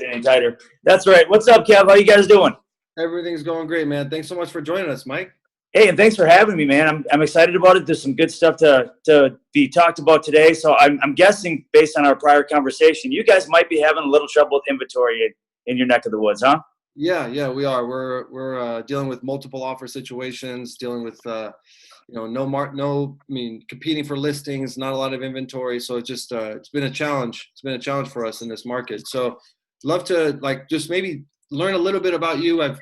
any tighter. That's right. What's up, Kev? How you guys doing? Everything's going great, man. Thanks so much for joining us, Mike. Hey, and thanks for having me, man. I'm excited about it. There's some good stuff to be talked about today. So I'm guessing, based on our prior conversation, you guys might be having a little trouble with inventory in your neck of the woods, huh? Yeah, we are. We're dealing with multiple offer situations, dealing with competing for listings, not a lot of inventory. So it's been a challenge. It's been a challenge for us in this market. So love to just maybe learn a little bit about you. I've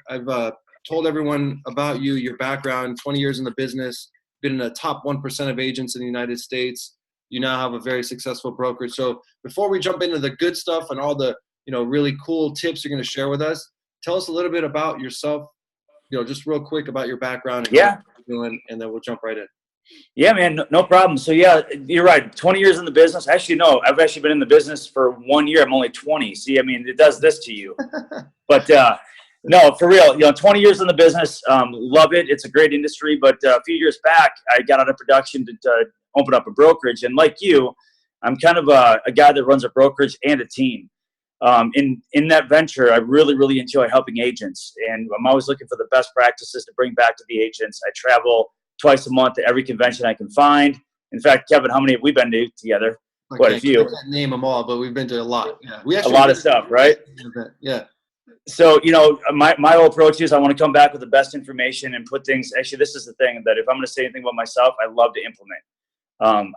told everyone about you, your background, 20 years in the business, been in the top 1% of agents in the United States. You now have a very successful brokerage. So before we jump into the good stuff and all the really cool tips you're going to share with us, tell us a little bit about yourself, just real quick about your background and what you're doing, and then we'll jump right in. Yeah, man, no problem. So yeah, you're right. 20 years in the business. Actually, no, I've actually been in the business for 1 year. I'm only 20. See, I mean, it does this to you. But no, for real, 20 years in the business. Love it. It's a great industry. But a few years back, I got out of production to open up a brokerage. And like you, I'm kind of a guy that runs a brokerage and a team. In that venture, I really, really enjoy helping agents. And I'm always looking for the best practices to bring back to the agents. I travel twice a month to every convention I can find. In fact, Kevin, how many have we been to together? Quite a few. I can't name them all, but we've been to a lot. Yeah, a lot of stuff, right? Yeah. So, my whole approach is I want to come back with the best information and put things. Actually, this is the thing, that if I'm going to say anything about myself, I love to implement.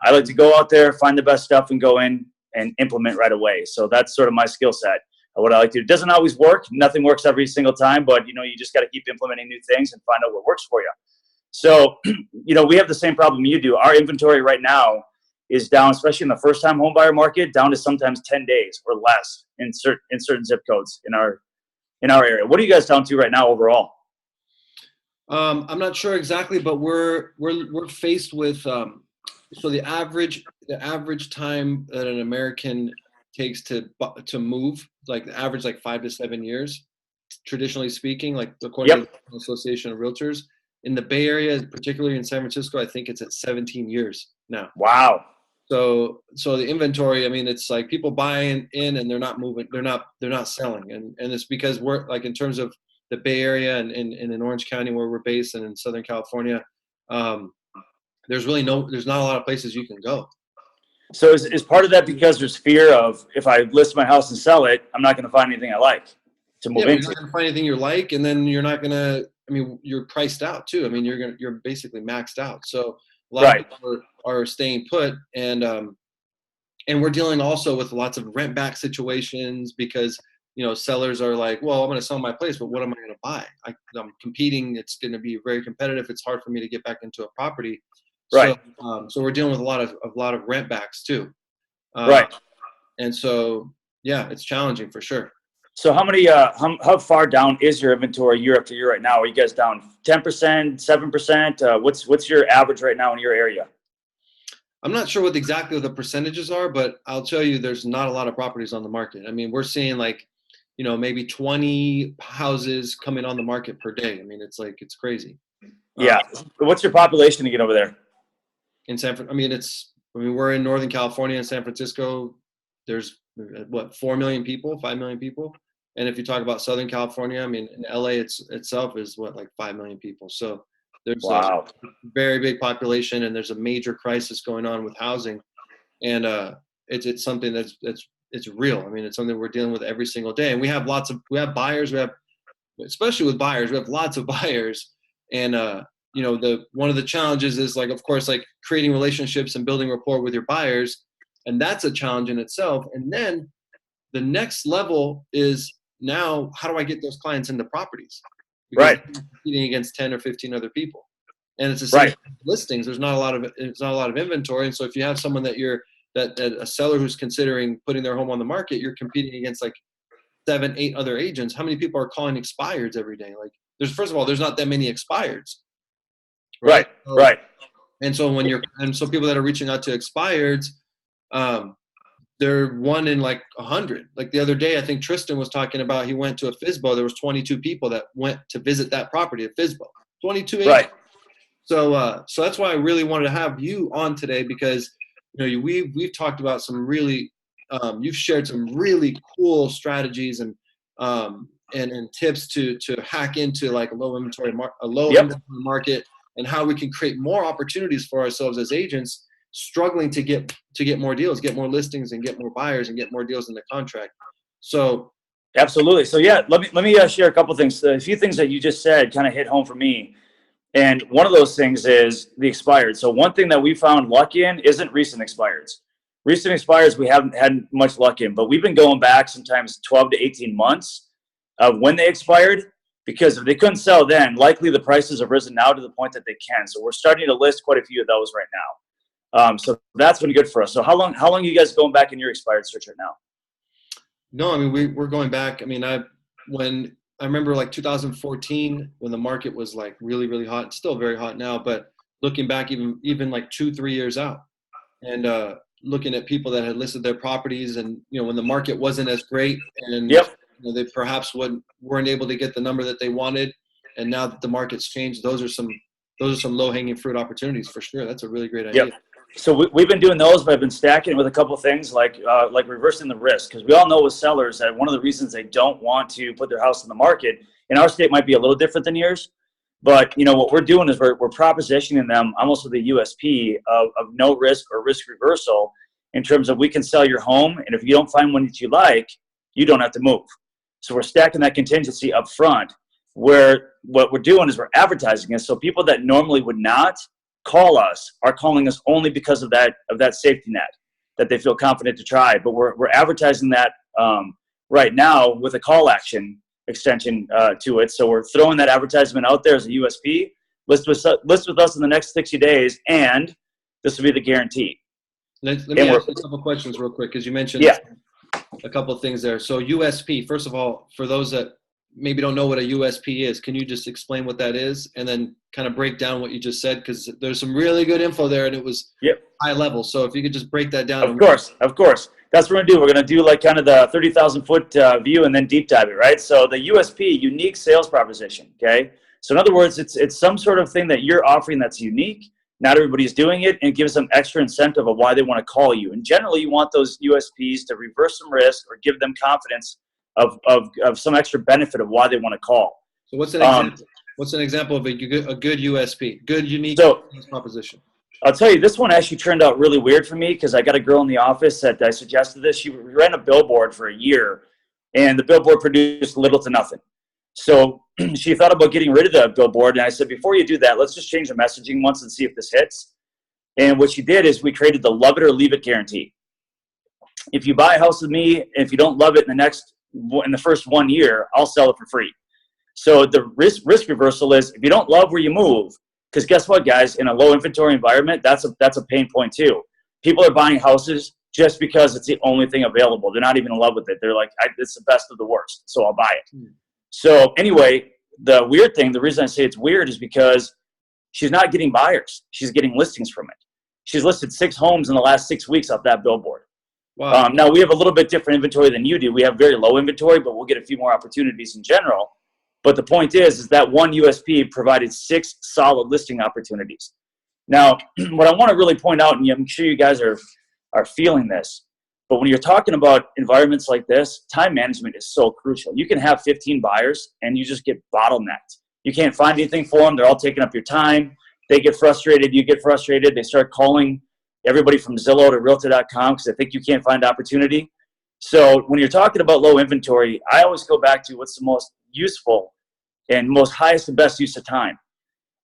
I like to go out there, find the best stuff, and go in and implement right away. So that's sort of my skill set. What I like to do. It doesn't always work. Nothing works every single time, but you just got to keep implementing new things and find out what works for you. So, we have the same problem you do. Our inventory right now is down, especially in the first-time home buyer market, down to sometimes 10 days or less in certain zip codes in our area. What are you guys down to right now overall? I'm not sure exactly, but we're faced with so the average time that an American takes to move, like the average 5 to 7 years, traditionally speaking, according to the Association of Realtors. In the Bay Area, particularly in San Francisco, I think it's at 17 years now. Wow. So the inventory, I mean, it's like people buying in and they're not moving, they're not selling. And it's because we're in terms of the Bay Area and in Orange County where we're based and in Southern California, there's not a lot of places you can go. So is part of that because there's fear of, if I list my house and sell it, I'm not going to find anything I like to move into? You're not going to find anything you like, and then you're not going to, you're priced out too. I mean, you're basically maxed out. So a lot of people are staying put, and we're dealing also with lots of rent back situations because, sellers are like, well, I'm going to sell my place, but what am I going to buy? I'm competing. It's going to be very competitive. It's hard for me to get back into a property. Right. So we're dealing with a lot of rent backs too. Right. And so, yeah, it's challenging for sure. So how far down is your inventory year after year right now? Are you guys down 10%, 7%? What's your average right now in your area? I'm not sure what exactly the percentages are, but I'll tell you, there's not a lot of properties on the market. I mean, we're seeing maybe 20 houses coming on the market per day. I mean, it's crazy. Yeah. What's your population to get over there? In we're in Northern California and San Francisco. There's 4 million people, 5 million people. And if you talk about Southern California, in LA itself is 5 million people. So there's a very big population, and there's a major crisis going on with housing. And it's something that's real. It's something we're dealing with every single day. And we have buyers, especially with buyers, we have lots of buyers. And one of the challenges is of course, creating relationships and building rapport with your buyers. And that's a challenge in itself. And then the next level is, now how do I get those clients into properties? Because right. I'm competing against 10 or 15 other people. And it's the same listings. There's not a lot of inventory. And so if you have someone that a seller who's considering putting their home on the market, you're competing against 7, 8 other agents. How many people are calling expireds every day? First of all, there's not that many expireds. Right. And so people that are reaching out to expireds, they're 1 in 100. The other day, I think Tristan was talking about, he went to a FSBO. There was 22 people that went to visit that property at FSBO. 22 agents. Right. So that's why I really wanted to have you on today, because we've talked about some really you've shared some really cool strategies and tips to hack into like a low inventory Yep. market, and how we can create more opportunities for ourselves as agents struggling to get more deals, get more listings, and get more buyers, and get more deals in the contract. So Absolutely. So yeah, let me share a couple things. A few things that you just said kind of hit home for me. And one of those things is the expired. So one thing that we found luck in isn't recent expireds. Recent expires we haven't had much luck in, but we've been going back sometimes 12 to 18 months of when they expired, because if they couldn't sell then, likely the prices have risen now to the point that they can. So we're starting to list quite a few of those right now. So that's been good for us. So how long are you guys going back in your expired search right now? no, I mean we're going back. I mean when I remember like 2014 when the market was like really, really hot. It's still very hot now, but looking back even like 2-3 years out, and looking at people that had listed their properties, and when the market wasn't as great, and Yep. they perhaps weren't able to get the number that they wanted, and now that the market's changed, those are some low-hanging fruit opportunities for sure. That's a really great idea. Yep. So we've been doing those, but I've been stacking it with a couple of things like reversing the risk, because we all know with sellers that one of the reasons they don't want to put their house in the market, in our state might be a little different than yours, but what we're doing is we're propositioning them almost with a USP of no risk or risk reversal, in terms of we can sell your home, and if you don't find one that you like, you don't have to move. So we're stacking that contingency up front, where what we're doing is we're advertising it. So people that normally would not call us are calling us only because of that safety net that they feel confident to try. But we're advertising that right now with a call action extension to it. So we're throwing that advertisement out there as a USP. List with us in the next 60 days, and this will be the guarantee. Let me ask you a couple questions real quick, because you mentioned a couple of things there. So USP, first of all, for those that maybe don't know what a USP is, can you just explain what that is, and then kind of break down what you just said, because there's some really good info there, and it was high level. So if you could just break that down. Of course. That's what we're going to do. We're going to do like kind of the 30,000 foot view, and then deep dive it, right? So the USP, unique sales proposition, okay? So in other words, it's some sort of thing that you're offering that's unique. Not everybody's doing it, and it gives them extra incentive of why they want to call you. And generally, you want those USPs to reverse some risk or give them confidence of some extra benefit of why they want to call. So what's an example? What's an example of a good USP, good unique proposition? I'll tell you, this one actually turned out really weird for me, because I got a girl in the office that I suggested this. She ran a billboard for a year, and the billboard produced little to nothing. So she thought about getting rid of the billboard, and I said, before you do that, let's just change the messaging once and see if this hits. And what she did is we created the love it or leave it guarantee. If you buy a house with me, and if you don't love it in the first 1 year, I'll sell it for free. So the risk reversal is, if you don't love where you move, because guess what, guys, in a low inventory environment, that's a pain point too. People are buying houses just because it's the only thing available. They're not even in love with it. They're like, it's the best of the worst, so I'll buy it. So anyway, the weird thing, the reason I say it's weird is because she's not getting buyers. She's getting listings from it. She's listed 6 homes in the last 6 weeks off that billboard. Wow. Now, we have a little bit different inventory than you do. We have very low inventory, but we'll get a few more opportunities in general. But the point is that one USP provided 6 solid listing opportunities. Now, what I want to really point out, and I'm sure you guys are feeling this, but when you're talking about environments like this, time management is so crucial. You can have 15 buyers, and you just get bottlenecked. You can't find anything for them. They're all taking up your time. They get frustrated. You get frustrated. They start calling everybody from Zillow to Realtor.com because they think you can't find opportunity. So when you're talking about low inventory, I always go back to what's the most useful and most highest and best use of time.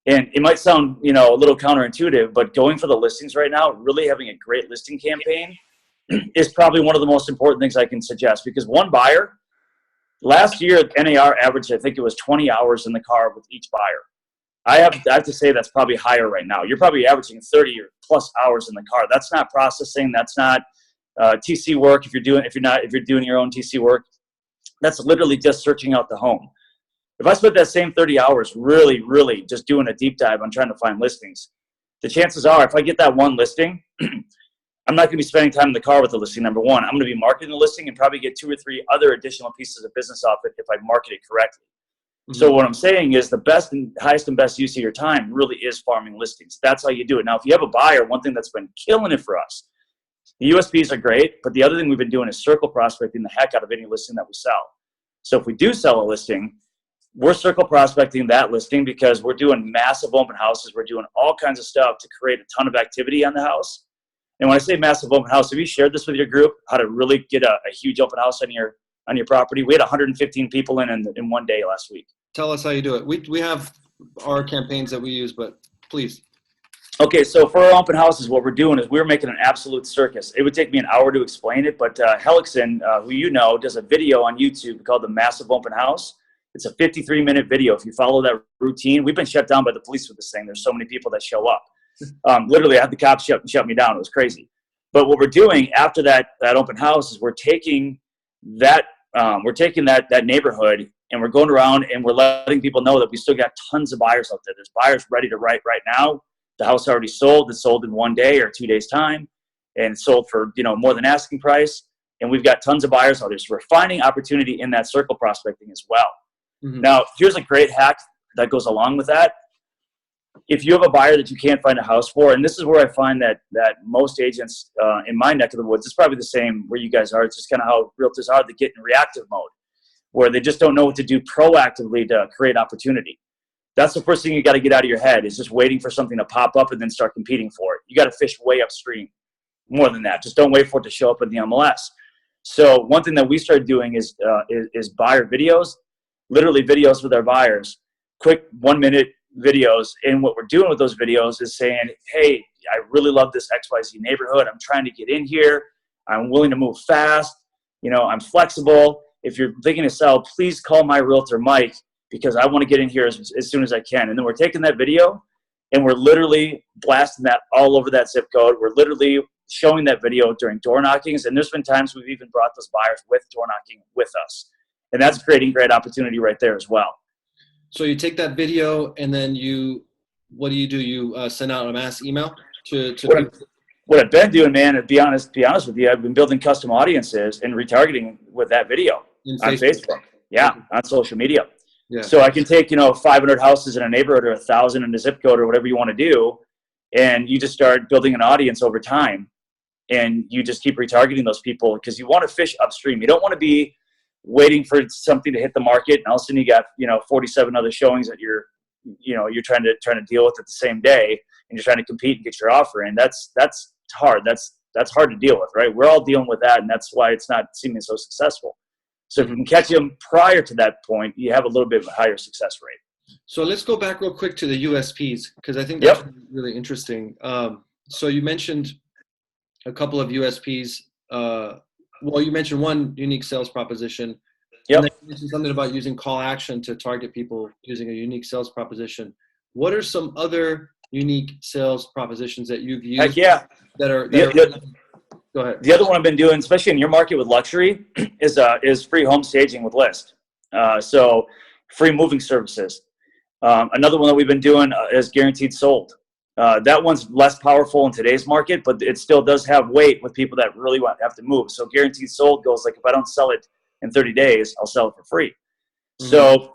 And it might sound, a little counterintuitive, but going for the listings right now, really having a great listing campaign is probably one of the most important things I can suggest, because one buyer, last year NAR averaged, I think it was 20 hours in the car with each buyer. I have to say that's probably higher right now. You're probably averaging 30 or plus hours in the car. That's not processing. That's not TC work. If you're doing your own TC work, that's literally just searching out the home. If I spent that same 30 hours really, really just doing a deep dive on trying to find listings, the chances are if I get that one listing, I'm not going to be spending time in the car with the listing, number one. I'm going to be marketing the listing and probably get 2 or 3 other additional pieces of business off it if I market it correctly. Mm-hmm. So what I'm saying is the best and highest and best use of your time really is farming listings. That's how you do it. Now, if you have a buyer, one thing that's been killing it for us, The USPs are great, but the other thing we've been doing is circle prospecting the heck out of any listing that we sell. So if we do sell a listing, we're circle prospecting that listing because we're doing massive open houses. We're doing all kinds of stuff to create a ton of activity on the house. And when I say massive open house, have you shared this with your group, how to really get a huge open house on your property? We had 115 people in one day last week. Tell us how you do it. We have our campaigns that we use, but please. Okay, so for our open houses, what we're doing is we're making an absolute circus. It would take me an hour to explain it, but Helixson, who you know, does a video on YouTube called The Massive Open House. It's a 53-minute video. If you follow that routine, we've been shut down by the police with this thing. There's so many people that show up. Literally, I had the cops shut me down. It was crazy. But what we're doing after that open house is we're taking that neighborhood and we're going around and we're letting people know that we still got tons of buyers out there. There's buyers ready to write right now. The house already sold. It's sold in 1 day or 2 days time, and it's sold for more than asking price. And we've got tons of buyers out there. So we're finding opportunity in that circle prospecting as well. Mm-hmm. Now, here's a great hack that goes along with that. If you have a buyer that you can't find a house for, and this is where I find that most agents in my neck of the woods, it's probably the same where you guys are. It's just kind of how realtors are. They get in reactive mode where they just don't know what to do proactively to create opportunity. That's the first thing you got to get out of your head is just waiting for something to pop up and then start competing for it. You got to fish way upstream. More than that, just don't wait for it to show up in the MLS. So one thing that we started doing is buyer videos, literally videos with our buyers, quick 1-minute videos. And what we're doing with those videos is saying, hey, I really love this XYZ neighborhood. I'm trying to get in here. I'm willing to move fast. I'm flexible. If you're thinking to sell, please call my realtor, Mike, because I want to get in here as soon as I can. And then we're taking that video and we're literally blasting that all over that zip code. We're literally showing that video during door knockings. And there's been times we've even brought those buyers with door knocking with us. And that's creating great opportunity right there as well. So you take that video and then what do? You send out a mass email to what I've been doing, man, to be honest with you, I've been building custom audiences and retargeting with that video on Facebook. Yeah, on social media. Yeah. So I can take, 500 houses in a neighborhood or 1,000 in a zip code or whatever you want to do. And you just start building an audience over time and you just keep retargeting those people because you want to fish upstream. You don't want to be waiting for something to hit the market. And all of a sudden you got, 47 other showings that you're trying to deal with at the same day and you're trying to compete and get your offer in. That's hard. That's hard to deal with, right? We're all dealing with that. And that's why it's not seeming so successful. So if you can catch them prior to that point, you have a little bit of a higher success rate. So let's go back real quick to the USPs because I think that's really interesting. So you mentioned a couple of USPs. You mentioned one unique sales proposition. Yep. And then you mentioned something about using call action to target people using a unique sales proposition. What are some other unique sales propositions that you've used? Heck yeah. Go ahead. The other one I've been doing, especially in your market with luxury, is free home staging with List. So free moving services. Another one that we've been doing is guaranteed sold. That one's less powerful in today's market, but it still does have weight with people that really have to move. So guaranteed sold goes like, if I don't sell it in 30 days, I'll sell it for free. Mm-hmm. So,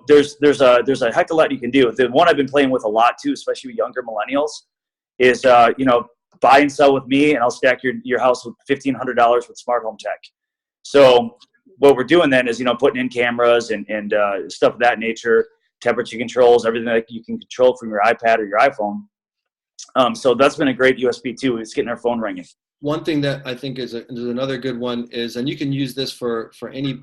there's a heck of a lot you can do. The one I've been playing with a lot too, especially with younger millennials, is, buy and sell with me and I'll stack your house with $1,500 with smart home tech. So what we're doing then is, putting in cameras and stuff of that nature, temperature controls, everything that you can control from your iPad or your iPhone. So that's been a great USP too. It's getting our phone ringing. One thing that I think is another good one is, and you can use this for any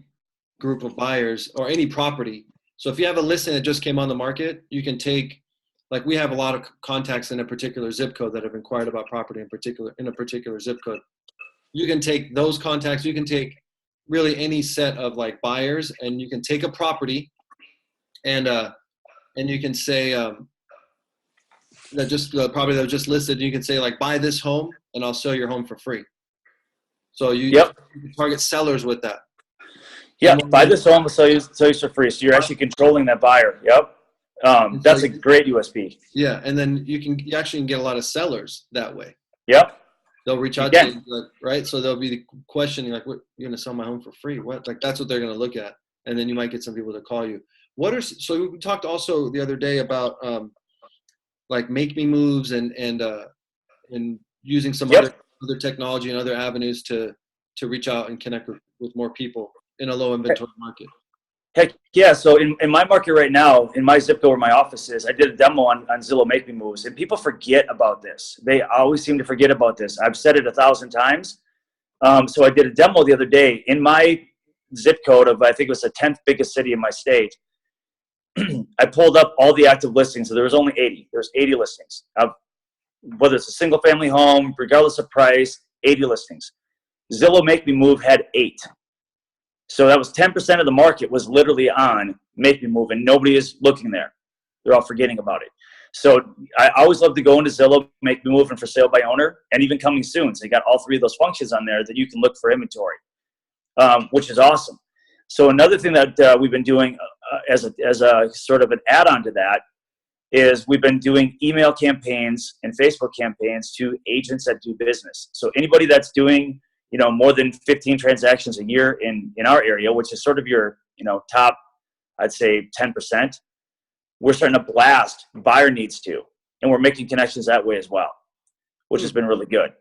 group of buyers or any property. So if you have a listing that just came on the market, you can take, like we have a lot of contacts in a particular zip code that have inquired about property in a particular zip code. You can take those contacts, you can take really any set of like buyers, and you can take a property and you can say that just property that was just listed, you can say like, buy this home and I'll sell your home for free. So you can target sellers with that. Yeah, buy this home, we'll sell you for free. So you're actually controlling that buyer. Yep. That's a great USP. Yeah, and then you actually can get a lot of sellers that way. Yep. They'll reach out to you, right? So they'll be questioning like, "What, you're going to sell my home for free? What?" Like that's what they're going to look at, and then you might get some people to call you. So we talked also the other day about like make me moves and using some other technology and other avenues to reach out and connect with more people in a low inventory market. Heck yeah. So in my market right now, in my zip code where my office is, I did a demo on Zillow Make Me Moves, and people forget about this. They always seem to forget about this. I've said it 1,000 times. So I did a demo the other day in my zip code of, I think it was the 10th biggest city in my state. I pulled up all the active listings. So there was only 80. There's 80 listings of whether it's a single family home, regardless of price, 80 listings. Zillow Make Me Move had 8. So that was 10% of the market was literally on Make Me Move, and nobody is looking there. They're all forgetting about it. So I always love to go into Zillow, Make Me Move, and for sale by owner, and even coming soon. So you got all 3 of those functions on there that you can look for inventory, which is awesome. So another thing that we've been doing as a sort of an add-on to that is we've been doing email campaigns and Facebook campaigns to agents that do business. So anybody that's doing more than 15 transactions a year in our area, which is sort of your, top, I'd say 10%, we're starting to blast buyer needs to, and we're making connections that way as well, which has been really good.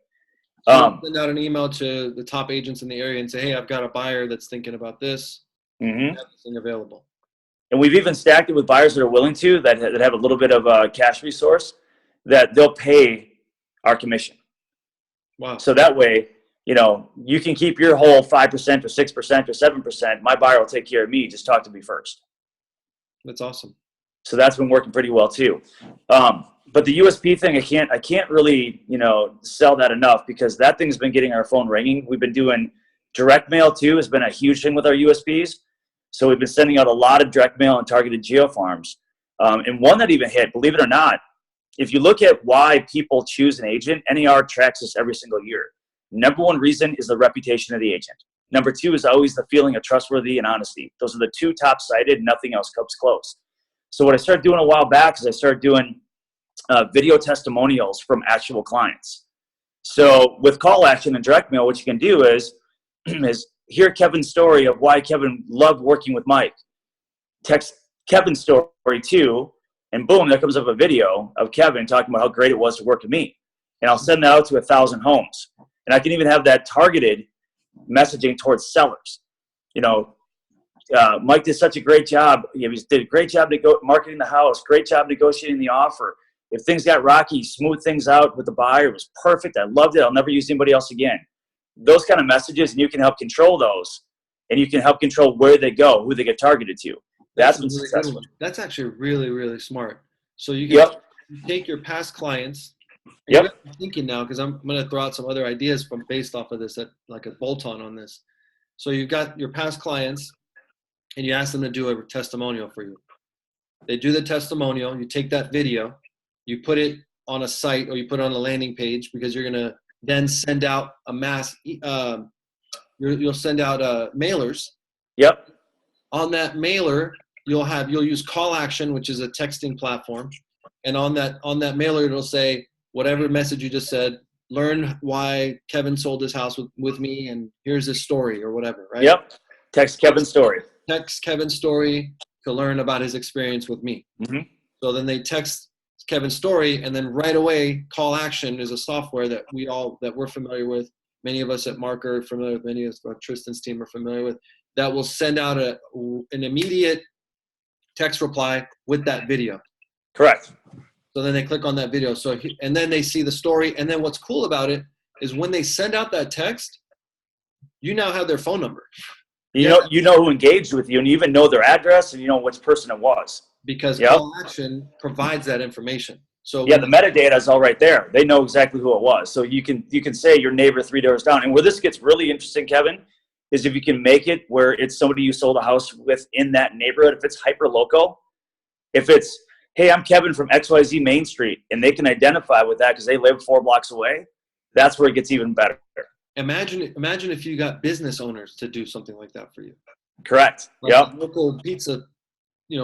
So send out an email to the top agents in the area and say, hey, I've got a buyer that's thinking about this. Mm-hmm. Have this thing available. And we've even stacked it with buyers that are willing to, that have a little bit of a cash resource, that they'll pay our commission. Wow. So that way, you can keep your whole 5% or 6% or 7%. My buyer will take care of me. Just talk to me first. That's awesome. So that's been working pretty well too. But the USP thing, I can't really, sell that enough, because that thing's been getting our phone ringing. We've been doing direct mail too, has been a huge thing with our USPs. So we've been sending out a lot of direct mail and targeted geofarms. And one that even hit, believe it or not, if you look at why people choose an agent, NAR tracks this every single year. Number 1 reason is the reputation of the agent. Number 2 is always the feeling of trustworthy and honesty. Those are the 2 top cited. Nothing else comes close. So what I started doing a while back is I started doing video testimonials from actual clients. So with call action and direct mail, what you can do is hear Kevin's story of why Kevin loved working with Mike. Text Kevin's story too, and boom, there comes up a video of Kevin talking about how great it was to work with me. And I'll send that out to 1,000 homes. And I can even have that targeted messaging towards sellers. Mike did such a great job. He did a great job marketing the house, great job negotiating the offer. If things got rocky, smooth things out with the buyer. It was perfect. I loved it. I'll never use anybody else again. Those kind of messages, and you can help control those, and you can help control where they go, who they get targeted to. That's been really successful. That's actually really, really smart. So you can take your past clients. I'm thinking now, because I'm going to throw out some other ideas based off of this, like a bolt-on on this. So you've got your past clients, and you ask them to do a testimonial for you. They do the testimonial. You take that video, you put it on a site, or you put it on a landing page, because you're going to then send out a mass. You'll send out mailers. Yep. On that mailer, you'll use call action, which is a texting platform, and on that mailer it'll say whatever message you just said. Learn why Kevin sold his house with me, and here's his story, or whatever. Right. Yep. Text Kevin's story. Text Kevin's story to learn about his experience with me. Mm-hmm. So then they text Kevin's story, and then right away, call action is a software that we're familiar with. Many of us at Marker are familiar with. Many of us, Tristan's team, are familiar with. That will send out an immediate text reply with that video. Correct. So then they click on that video. And then they see the story. And then what's cool about it is when they send out that text, you now have their phone number. You know who engaged with you, and you even know their address, and you know which person it was. Because call action provides that information. So the metadata is all right there. They know exactly who it was. So you can say your neighbor 3 doors down. And where this gets really interesting, Kevin, is if you can make it where it's somebody you sold a house with in that neighborhood. If it's hyper local, if it's, hey, I'm Kevin from XYZ Main Street, and they can identify with that because they live 4 blocks away, that's where it gets even better. Imagine if you got business owners to do something like that for you. Correct. Like a local pizza,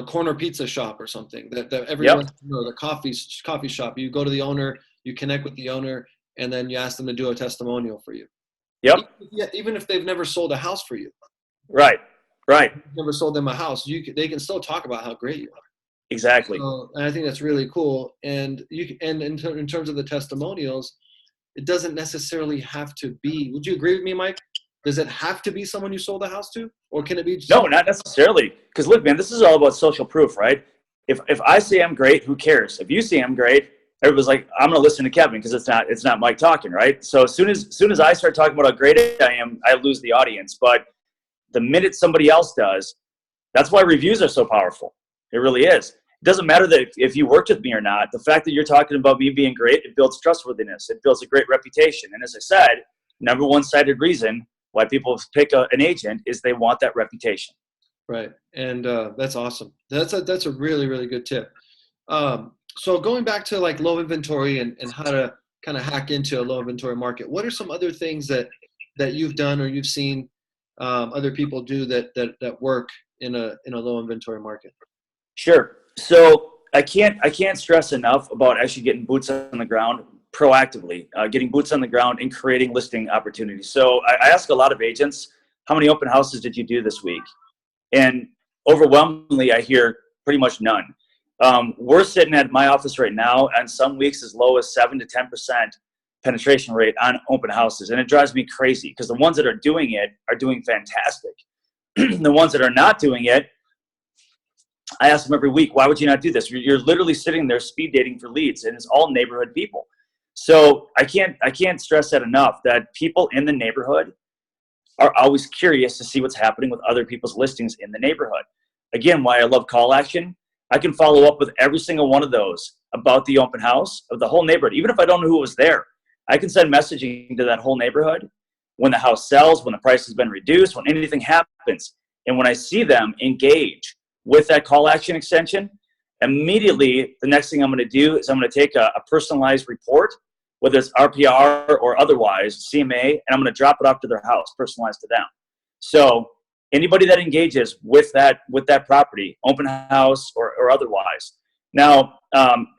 corner pizza shop or something that everyone, the coffee shop. You go to the owner, you connect with the owner, and then you ask them to do a testimonial for you. Yep. Even if they've never sold a house for you. Right. Never sold them a house. They can still talk about how great you are. Exactly. So, and I think that's really cool. And in terms of the testimonials, it doesn't necessarily have to be. Would you agree with me, Mike? Does it have to be someone you sold a house to, or can it be? No, not necessarily. Because look, man, this is all about social proof, right? If I say I'm great, who cares? If you say I'm great, everybody's like, I'm going to listen to Kevin because it's not Mike talking, right? So as soon as I start talking about how great I am, I lose the audience. But the minute somebody else does, that's why reviews are so powerful. It really is. It doesn't matter that if you worked with me or not. The fact that you're talking about me being great, it builds trustworthiness. It builds a great reputation. And as I said, number one cited reason why people pick an agent is they want that reputation. Right. And that's awesome. That's a really, really good tip. So going back to like low inventory and how to kind of hack into a low inventory market, what are some other things that you've done or you've seen other people do that work in a low inventory market? Sure. So I can't stress enough about actually getting boots on the ground proactively, getting boots on the ground and creating listing opportunities. So I ask a lot of agents, how many open houses did you do this week? And overwhelmingly, I hear pretty much none. We're sitting at my office right now on some weeks as low as 7 to 10% penetration rate on open houses. And it drives me crazy because the ones that are doing it are doing fantastic. The ones that are not doing it, I ask them every week, why would you not do this? You're literally sitting there speed dating for leads, and it's all neighborhood people. So I can't stress that enough, that people in the neighborhood are always curious to see what's happening with other people's listings in the neighborhood. Again, why I love call action. I can follow up with every single one of those about the open house of the whole neighborhood. Even if I don't know who was there, I can send messaging to that whole neighborhood when the house sells, when the price has been reduced, when anything happens. And when I see them engage with that call action extension, immediately the next thing I'm going to do is I'm going to take a personalized report, whether it's RPR or otherwise, CMA, and I'm going to drop it off to their house, personalized to them. So anybody that engages with that property, open house or otherwise. Now,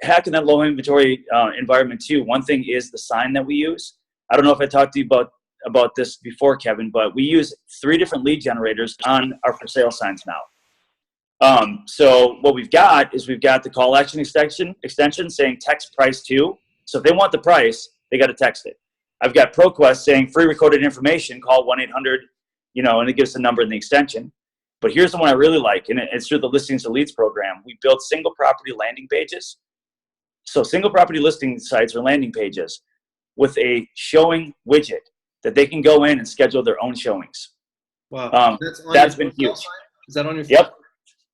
hacking that low inventory environment too, one thing is the sign that we use. I don't know if I talked to you about this before, Kevin, but we use 3 different lead generators on our for sale signs now. So what we've got the call action extension saying text price to. So if they want the price, they got to text it. I've got ProQuest saying free recorded information, call 1-800, and it gives the number in the extension. But here's the one I really like, and it's through the Listings to Leads program. We built single property landing pages. So single property listing sites or landing pages with a showing widget that they can go in and schedule their own showings. Wow. That's been huge. Is that on your phone? Yep.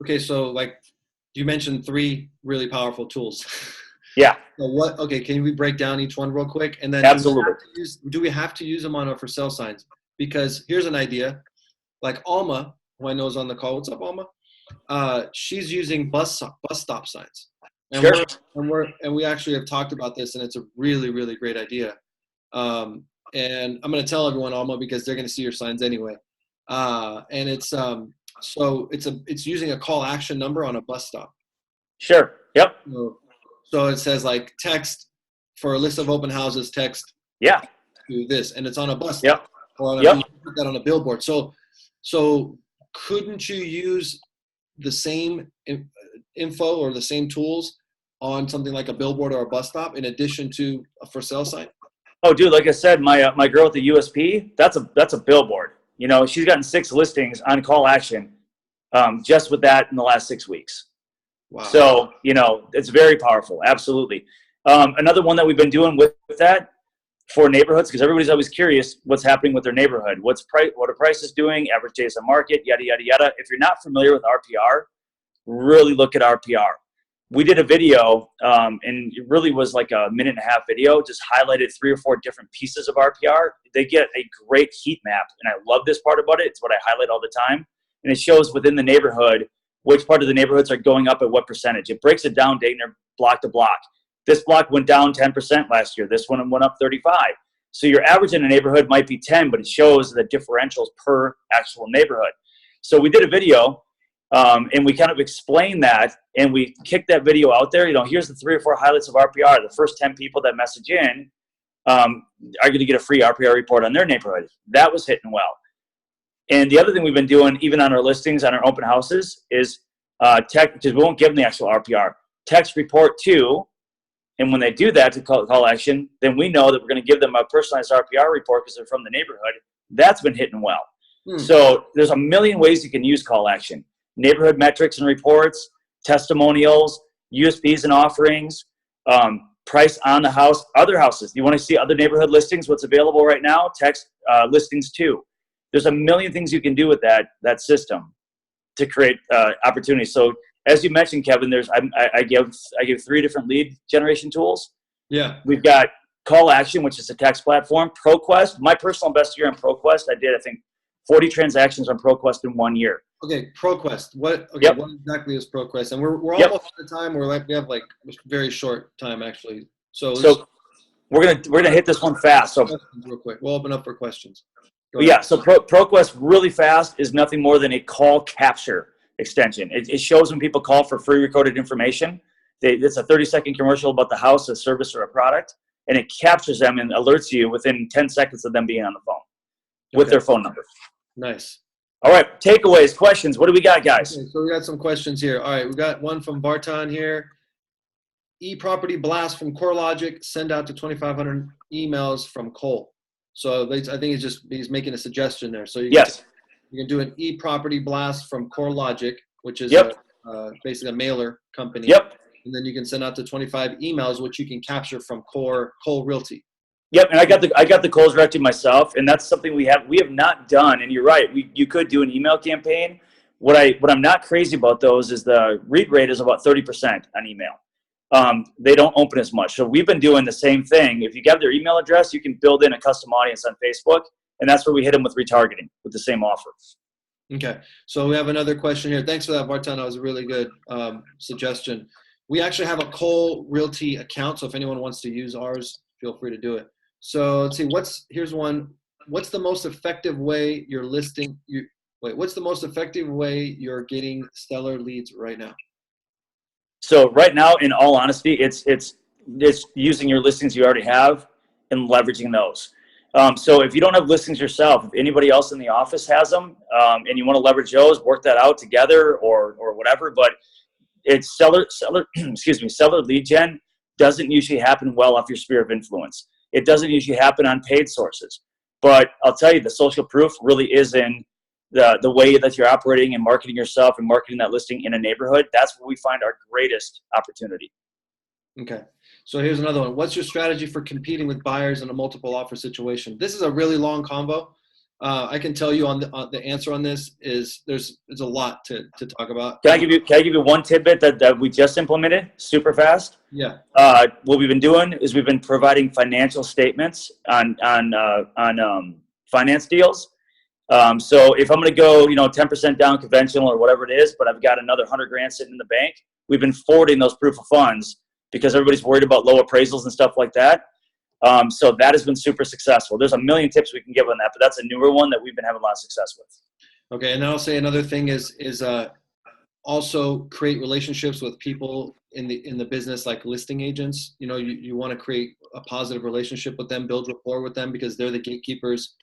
Okay, so like you mentioned 3 really powerful tools. Yeah. So can we break down each one real quick? And then absolutely. Do we have to use them on our for sale signs? Because here's an idea. Like Alma, who I know is on the call. What's up, Alma? She's using bus stop signs. And sure. We actually have talked about this, and it's a really, really great idea. And I'm going to tell everyone, Alma, because they're going to see your signs anyway. And it's so it's using a call action number on a bus stop. Sure. Yep. So it says like text for a list of open houses, text to this, and it's on a bus stop. Yep. Or you put that on a billboard. So couldn't you use the same info or the same tools on something like a billboard or a bus stop in addition to a for sale sign? Oh, dude, like I said, my girl at the USP, that's a billboard. She's gotten 6 listings on call action just with that in the last 6 weeks. Wow. So, it's very powerful. Absolutely. Another one that we've been doing with that for neighborhoods, because everybody's always curious what's happening with their neighborhood. What are prices doing, average days on market, yada, yada, yada. If you're not familiar with RPR, really look at RPR. We did a video, and it really was like a 1.5-minute video, just highlighted 3 or 4 different pieces of RPR. They get a great heat map, and I love this part about it. It's what I highlight all the time. And it shows within the neighborhood which part of the neighborhoods are going up at what percentage. It breaks it down, Dayton, block to block. This block went down 10% last year. This one went up 35. So your average in a neighborhood might be 10, but it shows the differentials per actual neighborhood. So we did a video, and we kind of explained that, and we kicked that video out there. Here's the 3 or 4 highlights of RPR. The first 10 people that message in are going to get a free RPR report on their neighborhood. That was hitting well. And the other thing we've been doing, even on our listings, on our open houses, is text, because we won't give them the actual RPR. Text report to, And when they do that to call action, then we know that we're going to give them a personalized RPR report because they're from the neighborhood. That's been hitting well. So there's a million ways you can use call action. Neighborhood metrics and reports, testimonials, USPs and offerings, price on the house, other houses. You want to see other neighborhood listings, what's available right now? Text listings too. There's a million things you can do with that system to create opportunities. So as you mentioned, Kevin, I give 3 different lead generation tools. Yeah. We've got Call Action, which is a text platform. ProQuest, my personal best year on ProQuest, I did, I think, 40 transactions on ProQuest in 1 year. Okay, ProQuest. What exactly is ProQuest? And we're almost out of time. We have like a very short time actually. So we're gonna hit this one fast. So real quick, we'll open up for questions. Yeah, so ProQuest really fast is nothing more than a call capture extension. It shows when people call for free recorded information. It's a 30-second commercial about the house, a service, or a product, and it captures them and alerts you within 10 seconds of them being on the phone with their phone number. Nice. All right, takeaways, questions. What do we got, guys? Okay, so we got some questions here. All right, we got one from Barton here. E-property blast from CoreLogic. Send out to 2,500 emails from Cole. So I think he's making a suggestion there. So you can do an e-property blast from CoreLogic, which is basically a mailer company. Yep. And then you can send out to 25 emails, which you can capture from Cole Realty. Yep, and I got the calls directed myself, and that's something we have not done. And you're right, you could do an email campaign. What I'm not crazy about those is the read rate is about 30% on email. They don't open as much. So we've been doing the same thing. If you have their email address, you can build in a custom audience on Facebook, and that's where we hit them with retargeting with the same offer. Okay, so we have another question here. Thanks for that, Barton. That was a really good suggestion. We actually have a Cole Realty account, so if anyone wants to use ours, feel free to do it. So let's see. Here's one. What's the most effective way what's the most effective way you're getting stellar leads right now? So right now, in all honesty, it's using your listings you already have and leveraging those. So if you don't have listings yourself, if anybody else in the office has them, and you want to leverage those, work that out together or whatever. But it's seller lead gen doesn't usually happen well off your sphere of influence. It doesn't usually happen on paid sources. But I'll tell you, the social proof really is in the way that you're operating and marketing yourself and marketing that listing in a neighborhood. That's where we find our greatest opportunity. Okay. So here's another one. What's your strategy for competing with buyers in a multiple offer situation? This is a really long combo. I can tell you on the answer on this is there's a lot to talk about. Can I give you one tidbit that we just implemented super fast? Yeah. What we've been doing is we've been providing financial statements on finance deals. So if I'm going to go, 10% down conventional or whatever it is, but I've got another $100,000 sitting in the bank, we've been forwarding those proof of funds because everybody's worried about low appraisals and stuff like that. So that has been super successful. There's a million tips we can give on that, but that's a newer one that we've been having a lot of success with. Okay. And I'll say another thing is also create relationships with people in the business, like listing agents. You want to create a positive relationship with them, build rapport with them because they're the gatekeepers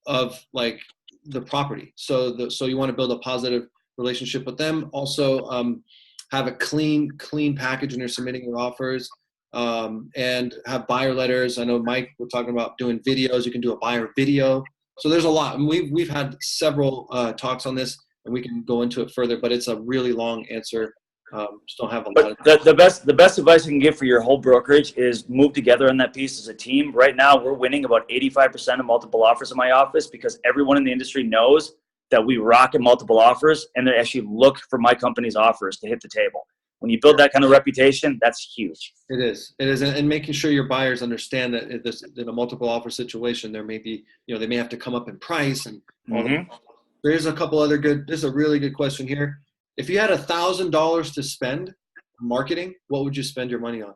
of like the property. So you want to build a positive relationship with them. Also, have a clean package when you're submitting your offers, and have buyer letters. I know Mike, we're talking about doing videos. You can do a buyer video. So there's a lot. And we've had several talks on this, and we can go into it further. But it's a really long answer. Just don't have a lot. The best advice I can give for your whole brokerage is move together on that piece as a team. Right now, we're winning about 85% of multiple offers in my office because everyone in the industry knows that we rock in multiple offers, and they actually look for my company's offers to hit the table. When you build that kind of reputation, that's huge. It is, and making sure your buyers understand that in a multiple offer situation, there may be, they may have to come up in price and all that. There's a couple other this is a really good question here. If you had $1,000 to spend marketing, what would you spend your money on?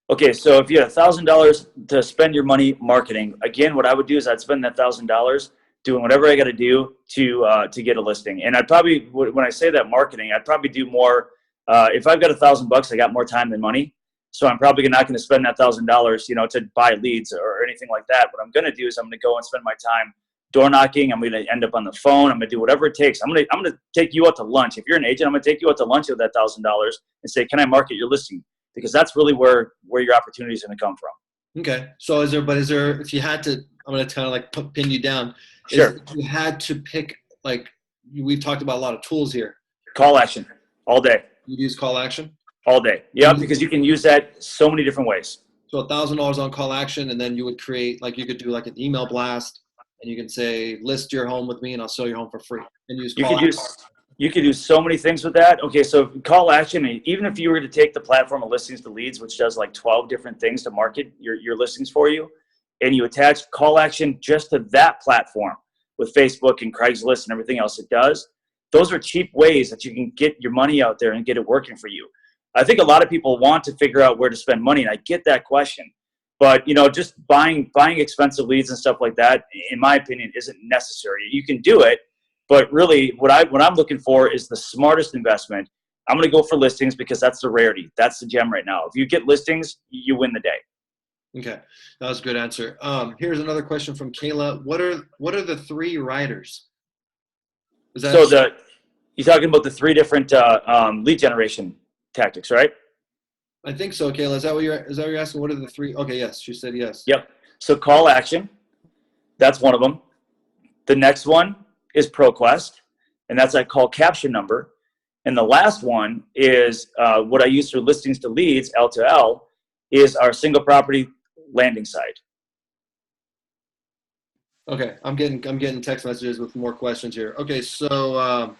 Okay, so if you had $1,000 to spend your money marketing, again, what I would do is I'd spend that $1,000 doing whatever I got to do to get a listing. And I'd probably, when I say that marketing, I'd probably do more. If I've got $1,000, I got more time than money. So I'm probably not going to spend that $1,000, to buy leads or anything like that. What I'm going to do is I'm going to go and spend my time door knocking. I'm going to end up on the phone. I'm going to do whatever it takes. I'm going to take you out to lunch. If you're an agent, I'm going to take you out to lunch with that $1,000 and say, can I market your listing? because that's really where your opportunity is going to come from. Okay. So is there, if you had to, I'm going to kind of like pin you down. Sure. If you had to pick, like, we've talked about a lot of tools here. Call action all day. You use call action? All day. Yeah, because you can use that so many different ways. So $1,000 on call action, and then you would create, like, you could do like an email blast, and you can say, list your home with me and I'll sell your home for free. And use call action. You could do so many things with that. Okay, so call action, even if you were to take the platform of Listings to Leads, which does like 12 different things to market your listings for you, and you attach call action just to that platform with Facebook and Craigslist and everything else it does, those are cheap ways that you can get your money out there and get it working for you. I think a lot of people want to figure out where to spend money, and I get that question. But, just buying expensive leads and stuff like that, in my opinion, isn't necessary. You can do it, but really what I'm looking for is the smartest investment. I'm going to go for listings because that's the rarity. That's the gem right now. If you get listings, you win the day. Okay, that was a good answer. Here's another question from Kayla. What are the 3 riders? You're talking about the 3 different lead generation tactics, right? I think so, Kayla. Is that what you're asking? What are the 3? Okay, yes, she said yes. Yep. So call action, that's one of them. The next one is ProQuest, and that's that call caption number. And the last one is what I use for Listings to Leads, L2L, is our single property landing site. Okay, I'm getting text messages with more questions here. Okay, so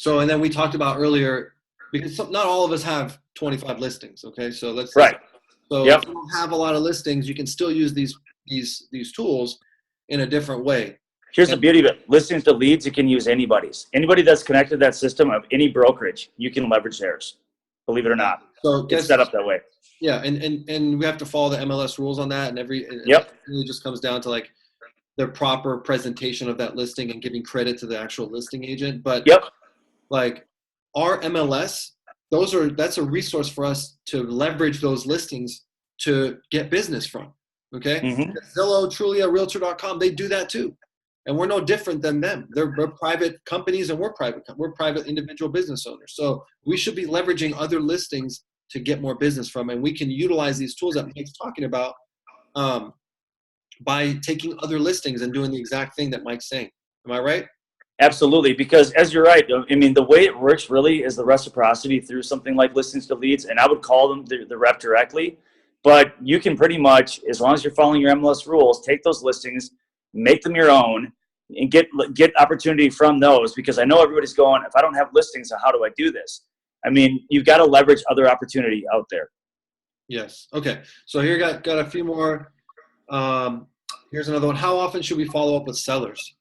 and then we talked about earlier, because not all of us have 25 listings. Okay, so let's right. So yep. If you don't have a lot of listings, you can still use these tools in a different way. Here's the beauty of it. Listings to Leads, you can use anybody's. Anybody that's connected to that system of any brokerage, you can leverage theirs. Believe it or not. So it's set up that way. Yeah, and we have to follow the MLS rules on that, and yep. It really just comes down to like the proper presentation of that listing and giving credit to the actual listing agent. But yep. Like our MLS, that's a resource for us to leverage those listings to get business from. Okay, Zillow, Trulia, Realtor.com, they do that too, and we're no different than them. We're private companies, and we're private individual business owners. So we should be leveraging other listings to get more business from, and we can utilize these tools that Mike's talking about by taking other listings and doing the exact thing that Mike's saying. Am I right? Absolutely, because as you're right, I mean, the way it works really is the reciprocity through something like Listings to Leads, and I would call them the rep directly. But you can pretty much, as long as you're following your MLS rules, take those listings, make them your own, and get opportunity from those. Because I know everybody's going, if I don't have listings, how do I do this? I mean, you've got to leverage other opportunity out there. Yes. Okay. So here got a few more. Here's another one. How often should we follow up with sellers?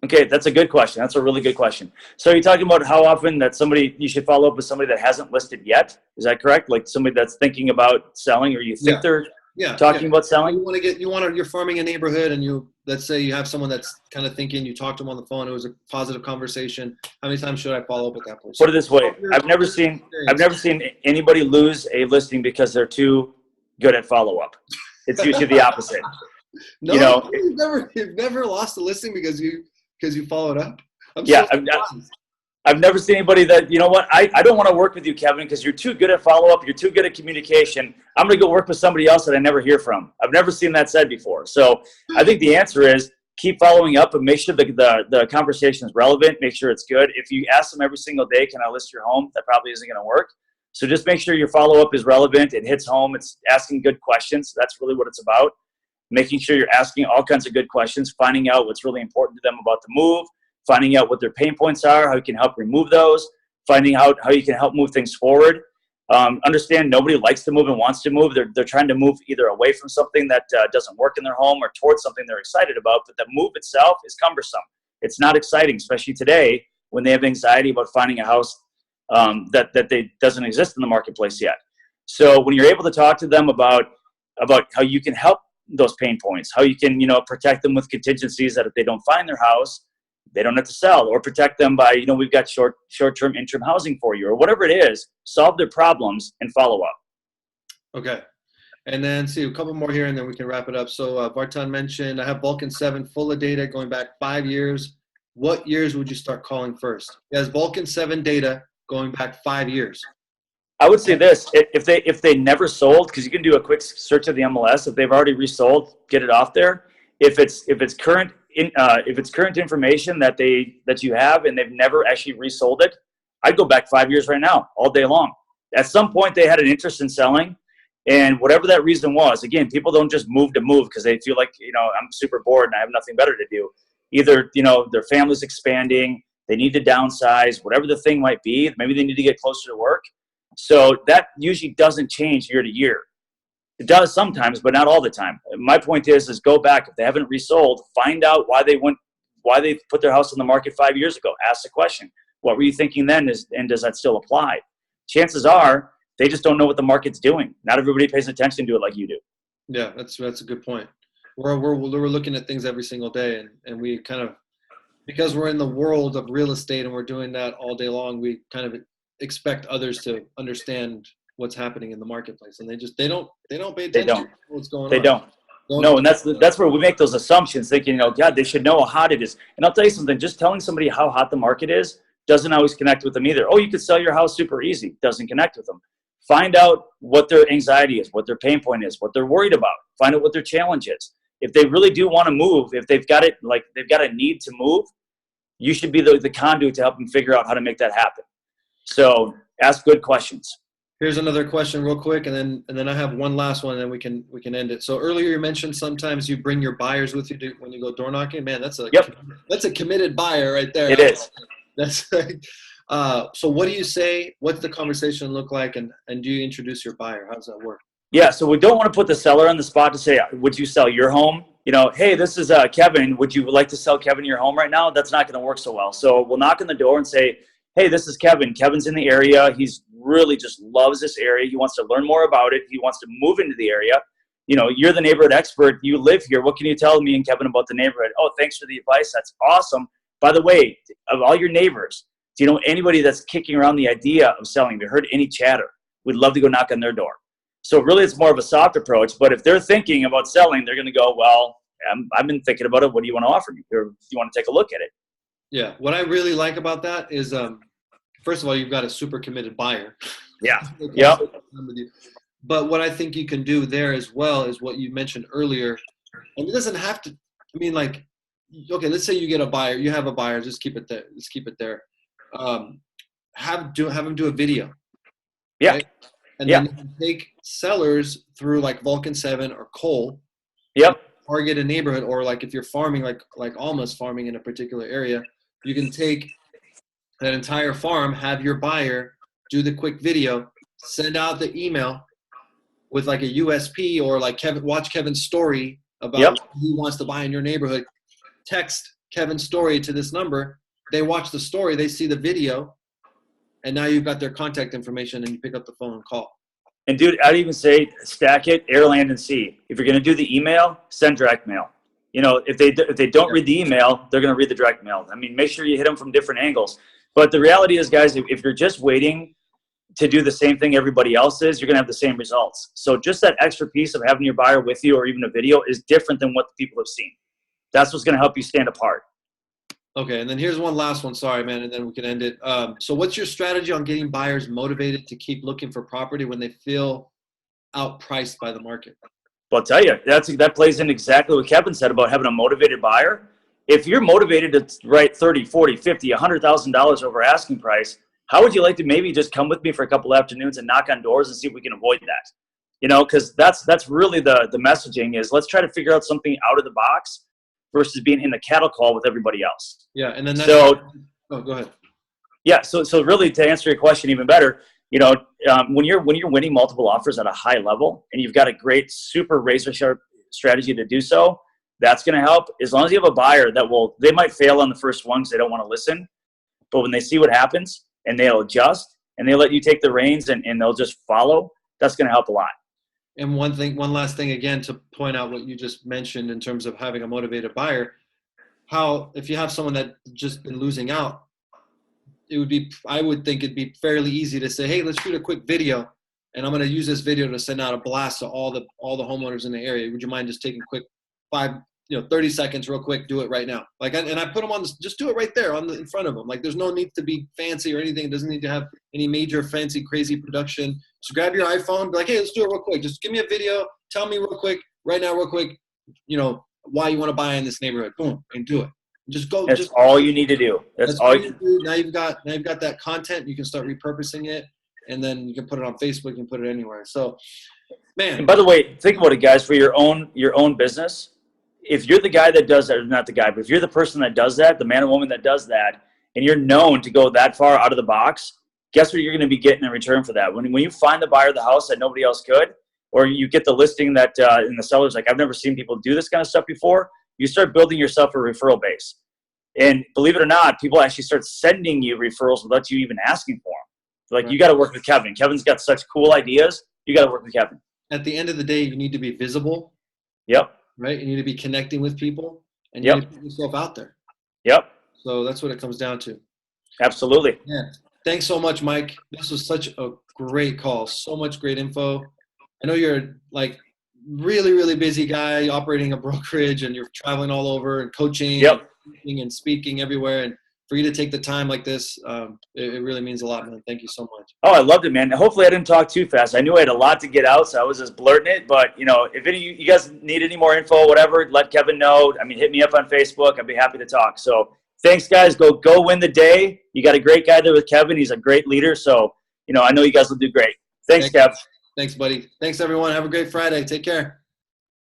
Okay, that's a good question. That's a really good question. So you're talking about how often that you should follow up with somebody that hasn't listed yet? Is that correct? Like somebody that's thinking about selling, or you think they're talking about selling? You're farming a neighborhood, and let's say you have someone that's kind of thinking, you talk to them on the phone, it was a positive conversation. How many times should I follow up with that person? Put it this way. I've never seen anybody lose a listing because they're too good at follow-up. It's usually the opposite. No, you've never lost a listing because you followed up? I've never seen anybody that, you know what, I don't want to work with you, Kevin, because you're too good at follow-up, you're too good at communication. I'm going to go work with somebody else that I never hear from. I've never seen that said before. So I think the answer is keep following up and make sure the conversation is relevant, make sure it's good. If you ask them every single day, can I list your home? That probably isn't going to work. So just make sure your follow-up is relevant, it hits home, it's asking good questions. That's really what it's about. Making sure you're asking all kinds of good questions, finding out what's really important to them about the move, finding out what their pain points are, how you can help remove those, finding out how you can help move things forward. Understand nobody likes to move and wants to move. They're trying to move either away from something that doesn't work in their home or towards something they're excited about, but the move itself is cumbersome. It's not exciting, especially today when they have anxiety about finding a house that doesn't exist in the marketplace yet. So when you're able to talk to them about how you can help those pain points, how you can, protect them with contingencies that if they don't find their house, they don't have to sell, or protect them by, we've got short-term interim housing for you, or whatever it is, solve their problems and follow up. Okay. And then see a couple more here and then we can wrap it up. So Vartan mentioned, I have Vulcan 7 full of data going back 5 years. What years would you start calling first? He has Vulcan 7 data going back 5 years. I would say this: if they never sold, because you can do a quick search of the MLS. If they've already resold, get it off there. If it's current information that you have and they've never actually resold it, I'd go back 5 years right now, all day long. At some point, they had an interest in selling, and whatever that reason was. Again, people don't just move to move because they feel like, I'm super bored and I have nothing better to do. Either their family's expanding, they need to downsize, whatever the thing might be. Maybe they need to get closer to work. So that usually doesn't change year to year. It does sometimes, but not all the time. My point is go back. If they haven't resold, find out why they put their house on the market 5 years ago. Ask the question, what were you thinking then, and does that still apply? Chances are they just don't know what the market's doing. Not everybody pays attention to it like you do. Yeah, that's a good point. We're looking at things every single day, and we kind of, because we're in the world of real estate and we're doing that all day long, we kind of expect others to understand what's happening in the marketplace, and they don't pay attention to what's going on. They don't. No, and that's where we make those assumptions, thinking, God, they should know how hot it is. And I'll tell you something, just telling somebody how hot the market is doesn't always connect with them either. Oh, you could sell your house super easy. Doesn't connect with them. Find out what their anxiety is, what their pain point is, what they're worried about. Find out what their challenge is. If they really do want to move, if they've got a need to move, you should be the conduit to help them figure out how to make that happen. So ask good questions. Here's another question real quick, and then I have one last one, and then we can end it. So earlier you mentioned sometimes you bring your buyers with you when you go door knocking. Man, that's a committed buyer right there. It is. That's like, so what do you say? What's the conversation look like, and do you introduce your buyer? How does that work? Yeah, so we don't want to put the seller on the spot to say, would you sell your home? Hey, this is Kevin. Would you like to sell Kevin your home right now? That's not going to work so well. So we'll knock on the door and say, hey, this is Kevin. Kevin's in the area. He's really just loves this area. He wants to learn more about it. He wants to move into the area. You're the neighborhood expert. You live here. What can you tell me and Kevin about the neighborhood? Oh, thanks for the advice. That's awesome. By the way, of all your neighbors, do you know anybody that's kicking around the idea of selling? Have you heard any chatter? We'd love to go knock on their door. So really, it's more of a soft approach. But if they're thinking about selling, they're going to go, well, I've been thinking about it. What do you want to offer me? Or do you want to take a look at it? Yeah. What I really like about that is, first of all, you've got a super committed buyer. Yeah. Yep. But what I think you can do there as well is what you mentioned earlier. And it doesn't have to, okay, let's say you get a buyer, you have a buyer, just keep it there. Let's keep it there. Have them do a video. Yeah. Right? And then you can take sellers through like Vulcan 7 or Cole. Yep. Target a neighborhood, or like if you're farming, like Alma's farming in a particular area, you can take that entire farm, have your buyer do the quick video, send out the email with like a USP, or like watch Kevin's story about who wants to buy in your neighborhood. Text Kevin's story to this number. They watch the story, they see the video, and now you've got their contact information, and you pick up the phone and call. And dude, I'd even say stack it, air, land, and sea. If you're going to do the email, send direct mail. If they don't read the email, they're going to read the direct mail. Make sure you hit them from different angles. But the reality is, guys, if you're just waiting to do the same thing everybody else is, you're going to have the same results. So just that extra piece of having your buyer with you, or even a video, is different than what the people have seen. That's what's going to help you stand apart. Okay, and then here's one last one. Sorry, man, and then we can end it. So what's your strategy on getting buyers motivated to keep looking for property when they feel outpriced by the market? Well, I'll tell you, that plays in exactly what Kevin said about having a motivated buyer. If you're motivated to write $30, $40, $50, $100,000 over asking price, how would you like to maybe just come with me for a couple afternoons and knock on doors and see if we can avoid that? Because that's really the messaging is, let's try to figure out something out of the box versus being in the cattle call with everybody else. Yeah, and then go ahead. Yeah, so really, to answer your question even better, when you're winning multiple offers at a high level and you've got a great super razor sharp strategy to do so, that's going to help. As long as you have a buyer they might fail on the first one because they don't want to listen, but when they see what happens and they'll adjust and they let you take the reins and they'll just follow, that's going to help a lot. And one last thing, again, to point out what you just mentioned in terms of having a motivated buyer, if you have someone that just been losing out, I would think it'd be fairly easy to say, hey, let's shoot a quick video, and I'm going to use this video to send out a blast to all the homeowners in the area. Would you mind just taking quick five 30 seconds real quick, do it right now. Like, and I put them on this, just do it right there in front of them. Like, there's no need to be fancy or anything. It doesn't need to have any major fancy, crazy production. Just grab your iPhone, be like, hey, let's do it real quick. Just give me a video. Tell me real quick, right now, real quick, why you want to buy in this neighborhood. Boom, and do it. Just go. That's all you need to do. That's all you do. Now you've got that content. You can start repurposing it, and then you can put it on Facebook. You can put it anywhere. So, man. And by the way, think about it, guys. For your own business, if you're the guy that does that, or not the guy, but if you're the person that does that, the man or woman that does that, and you're known to go that far out of the box, guess what you're going to be getting in return for that? When you find the buyer of the house that nobody else could, or you get the listing that and the seller's like, I've never seen people do this kind of stuff before, you start building yourself a referral base. And believe it or not, people actually start sending you referrals without you even asking for them. Like, you got to work with Kevin. Kevin's got such cool ideas. You got to work with Kevin. At the end of the day, you need to be visible. Yep. Right? You need to be connecting with people, and you need to put yourself out there. Yep. So that's what it comes down to. Absolutely. Yeah. Thanks so much, Mike. This was such a great call. So much great info. I know you're like really, really busy guy operating a brokerage, and you're traveling all over and coaching and speaking everywhere. And for you to take the time like this, it really means a lot, man. Thank you so much. Oh, I loved it, man. Hopefully I didn't talk too fast. I knew I had a lot to get out, so I was just blurting it. But, if any of you guys need any more info, whatever, let Kevin know. I mean, hit me up on Facebook. I'd be happy to talk. So thanks, guys. Go win the day. You got a great guy there with Kevin. He's a great leader. So, I know you guys will do great. Thanks, Kev. Thanks, buddy. Thanks, everyone. Have a great Friday. Take care.